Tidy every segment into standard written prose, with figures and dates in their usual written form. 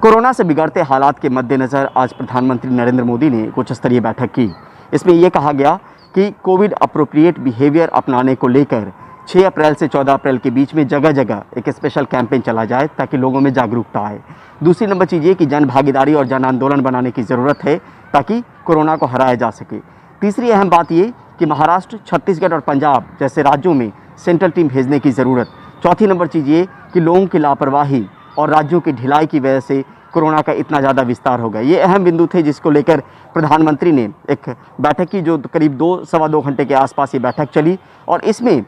Corona से बिगड़ते हालात के मद्देनज़र आज प्रधानमंत्री नरेंद्र मोदी ने उच्च स्तरीय बैठक की। इसमें यह कहा गया कि कोविड अप्रोप्रिएट बिहेवियर अपनाने को लेकर 6 अप्रैल से 14 अप्रैल के बीच में जगह जगह एक स्पेशल कैंपेन चला जाए ताकि लोगों में जागरूकता आए। दूसरी नंबर चीज़ ये कि जन भागीदारी और जन आंदोलन बनाने की ज़रूरत है ताकि कोरोना को हराया जा सके। तीसरी अहम बात ये कि महाराष्ट्र, छत्तीसगढ़ और पंजाब जैसे राज्यों में सेंट्रल टीम भेजने की ज़रूरत। चौथी नंबर चीज़ ये कि लोगों की लापरवाही और राज्यों की ढिलाई की वजह से कोरोना का इतना ज़्यादा विस्तार हो गया। ये अहम बिंदु थे जिसको लेकर प्रधानमंत्री ने एक बैठक की, जो करीब 2-2.25 घंटे के आसपास ये बैठक चली। और इसमें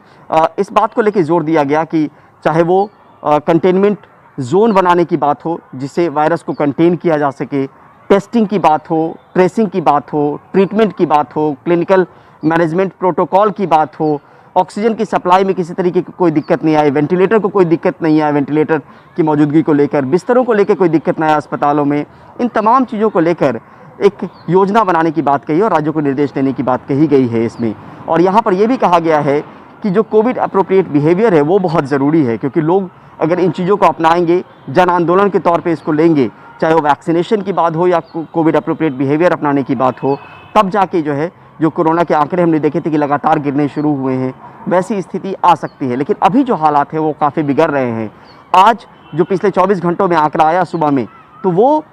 इस बात को लेकर जोर दिया गया कि चाहे वो कंटेनमेंट जोन बनाने की बात हो जिससे वायरस को कंटेन किया जा सके, टेस्टिंग की बात हो, ट्रेसिंग की बात हो, ट्रीटमेंट की बात हो, क्लिनिकल मैनेजमेंट प्रोटोकॉल की बात हो, ऑक्सीजन की सप्लाई में किसी तरीके की कोई दिक्कत नहीं आए, वेंटिलेटर को कोई दिक्कत नहीं आए, वेंटिलेटर की मौजूदगी को लेकर, बिस्तरों को लेकर कोई दिक्कत नहीं आए अस्पतालों में। इन तमाम चीज़ों को लेकर एक योजना बनाने की बात कही और राज्यों को निर्देश देने की बात कही गई है इसमें। और यहाँ पर यह भी कहा गया है कि जो कोविड अप्रोप्रिएट बिहेवियर है वो बहुत ज़रूरी है, क्योंकि लोग अगर इन चीज़ों को अपनाएंगे, जन आंदोलन के तौर पर इसको लेंगे, चाहे वो वैक्सीनेशन की बात हो या कोविड अप्रोप्रिएट बिहेवियर अपनाने की बात हो, तब जाके जो कोरोना के आंकड़े हमने देखे थे कि लगातार गिरने शुरू हुए हैं, वैसी स्थिति आ सकती है। लेकिन अभी जो हालात है वो काफ़ी बिगड़ रहे हैं। आज जो पिछले 24 घंटों में आंकड़ा आया सुबह में, तो वो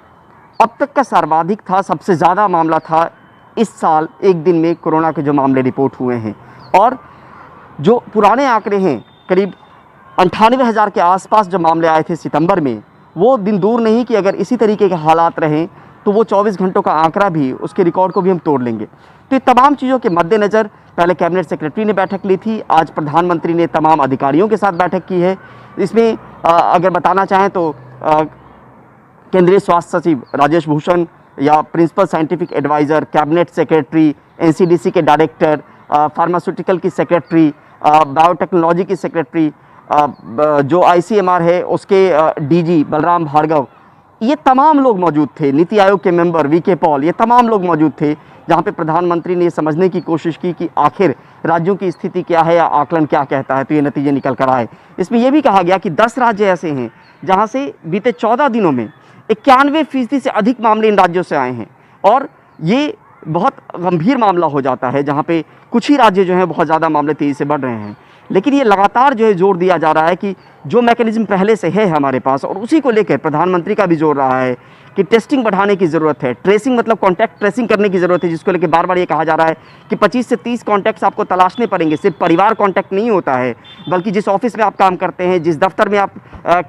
अब तक का सर्वाधिक था, सबसे ज़्यादा मामला था इस साल एक दिन में कोरोना के जो मामले रिपोर्ट हुए हैं। और जो पुराने आंकड़े हैं, करीब 98,000 के आसपास जो मामले आए थे सितंबर में, वो दिन दूर नहीं कि अगर इसी तरीके के हालात रहें तो वो 24 घंटों का आंकड़ा भी, उसके रिकॉर्ड को भी हम तोड़ लेंगे। तो ये तमाम चीज़ों के मद्देनज़र पहले कैबिनेट सेक्रेटरी ने बैठक ली थी, आज प्रधानमंत्री ने तमाम अधिकारियों के साथ बैठक की है। इसमें अगर बताना चाहें तो केंद्रीय स्वास्थ्य सचिव राजेश भूषण या principal scientific adviser, cabinet secretary, NCDC के डायरेक्टर, फार्मास्यूटिकल की सेक्रेटरी, बायोटेक्नोलॉजी की सेक्रेटरी, जो आईसीएमआर है उसके डीजी बलराम भार्गव, ये तमाम लोग मौजूद थे। नीति आयोग के मेंबर वीके पॉल, ये तमाम लोग मौजूद थे, जहाँ पे प्रधानमंत्री ने समझने की कोशिश की कि आखिर राज्यों की स्थिति क्या है या आकलन क्या कहता है, तो ये नतीजे निकल कर आए। इसमें यह भी कहा गया कि 10 राज्य ऐसे हैं जहाँ से बीते 14 दिनों में 91% से अधिक मामले इन राज्यों से आए हैं। और ये बहुत गंभीर मामला हो जाता है जहाँ पे कुछ ही राज्य जो हैं बहुत ज़्यादा मामले तेज़ी से बढ़ रहे हैं। लेकिन ये लगातार जोर दिया जा रहा है कि जो मैकेनिज्म पहले से है हमारे पास, और उसी को लेकर प्रधानमंत्री का भी जोर रहा है कि टेस्टिंग बढ़ाने की ज़रूरत है, ट्रेसिंग मतलब कॉन्टैक्ट ट्रेसिंग करने की ज़रूरत है, जिसको लेकर बार बार ये कहा जा रहा है कि 25 से 30 कॉन्टैक्ट्स आपको तलाशने पड़ेंगे। सिर्फ परिवार कॉन्टैक्ट नहीं होता है, बल्कि जिस ऑफिस में आप काम करते हैं, जिस दफ्तर में आप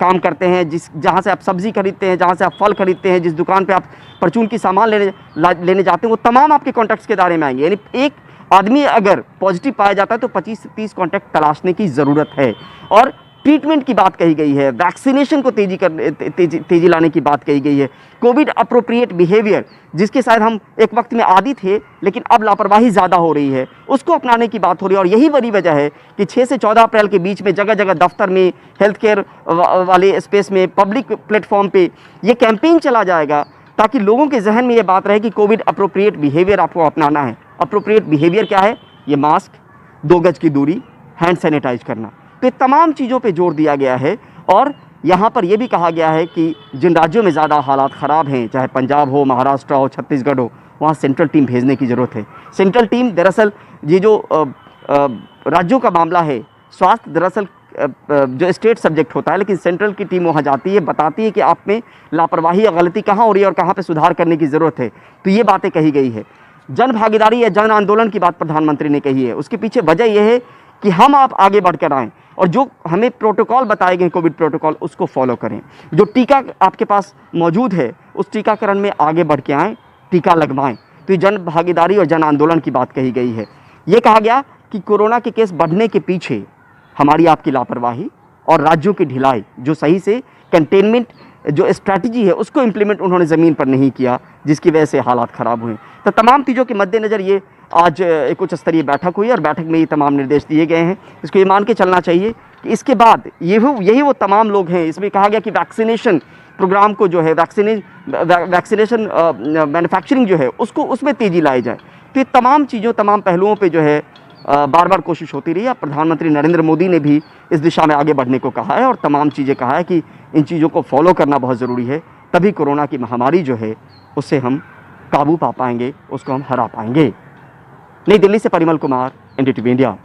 काम करते हैं, जहाँ से आप सब्जी खरीदते हैं, जहाँ से आप फल खरीदते हैं, जिस दुकान पर आप परचून की सामान लेने जाते हैं, वो तमाम आपके कॉन्टैक्ट्स के दायरे में आएंगे। यानी एक आदमी अगर पॉजिटिव पाया जाता है तो 25 से 30 कॉन्टैक्ट तलाशने की ज़रूरत है। और ट्रीटमेंट की बात कही गई है, वैक्सीनेशन को तेजी लाने की बात कही गई है। कोविड अप्रोप्रिएट बिहेवियर, जिसके शायद हम एक वक्त में आदी थे लेकिन अब लापरवाही ज़्यादा हो रही है, उसको अपनाने की बात हो रही है। और यही बड़ी वजह है कि 6 से 14 अप्रैल के बीच में जगह जगह दफ्तर में, हेल्थ केयर वाले स्पेस में, पब्लिक प्लेटफॉर्म पे ये कैंपेन चला जाएगा ताकि लोगों के जहन में ये बात रहे कि कोविड अप्रोप्रिएट बिहेवियर आपको अपनाना है। अप्रोप्रिएट बिहेवियर क्या है? ये मास्क, 2 गज की दूरी, हैंड सैनिटाइज करना। तो ये तमाम चीज़ों पे जोर दिया गया है। और यहाँ पर यह भी कहा गया है कि जिन राज्यों में ज़्यादा हालात ख़राब हैं, चाहे पंजाब हो, महाराष्ट्र हो, छत्तीसगढ़ हो, वहाँ सेंट्रल टीम भेजने की ज़रूरत है। सेंट्रल टीम दरअसल ये जो राज्यों का मामला है, स्वास्थ्य दरअसल जो स्टेट सब्जेक्ट होता है, लेकिन सेंट्रल की टीम वहाँ जाती है, बताती है कि आप में लापरवाही या गलती कहाँ हो रही है और कहाँ पर सुधार करने की ज़रूरत है। तो ये बातें कही गई है। जन भागीदारी या जन आंदोलन की बात प्रधानमंत्री ने कही है। उसके पीछे वजह यह है कि हम आप आगे बढ़कर आएँ और जो हमें प्रोटोकॉल बताए गए कोविड प्रोटोकॉल, उसको फॉलो करें। जो टीका आपके पास मौजूद है उस टीकाकरण में आगे बढ़ के आएँ, टीका लगवाएं। तो ये जन भागीदारी और जन आंदोलन की बात कही गई है। ये कहा गया कि कोरोना के केस बढ़ने के पीछे हमारी आपकी लापरवाही और राज्यों की ढिलाई, जो सही से कंटेनमेंट जो स्ट्रैटेजी है उसको इम्प्लीमेंट उन्होंने ज़मीन पर नहीं किया, जिसकी वजह से हालात ख़राब हुए। तो तमाम चीज़ों के मद्देनज़र ये आज एक उच्च स्तरीय बैठक हुई और बैठक में ये तमाम निर्देश दिए गए हैं। इसको ये मान के चलना चाहिए कि इसके बाद यही वो तमाम लोग हैं। इसमें कहा गया कि वैक्सीनेशन प्रोग्राम को जो है, वैक्सीनेशन मैन्युफैक्चरिंग जो है उसको, उसमें तेज़ी लाई जाए। तो ये तमाम चीज़ों, तमाम पहलुओं पे जो है बार बार कोशिश होती रही है। प्रधानमंत्री नरेंद्र मोदी ने भी इस दिशा में आगे बढ़ने को कहा है और तमाम चीज़ें कहा है कि इन चीज़ों को फॉलो करना बहुत ज़रूरी है। तभी कोरोना की महामारी जो है उससे हम काबू पा पाएंगे, उसको हम हरा पाएंगे। नई दिल्ली से परिमल कुमार, NDTV इंडिया।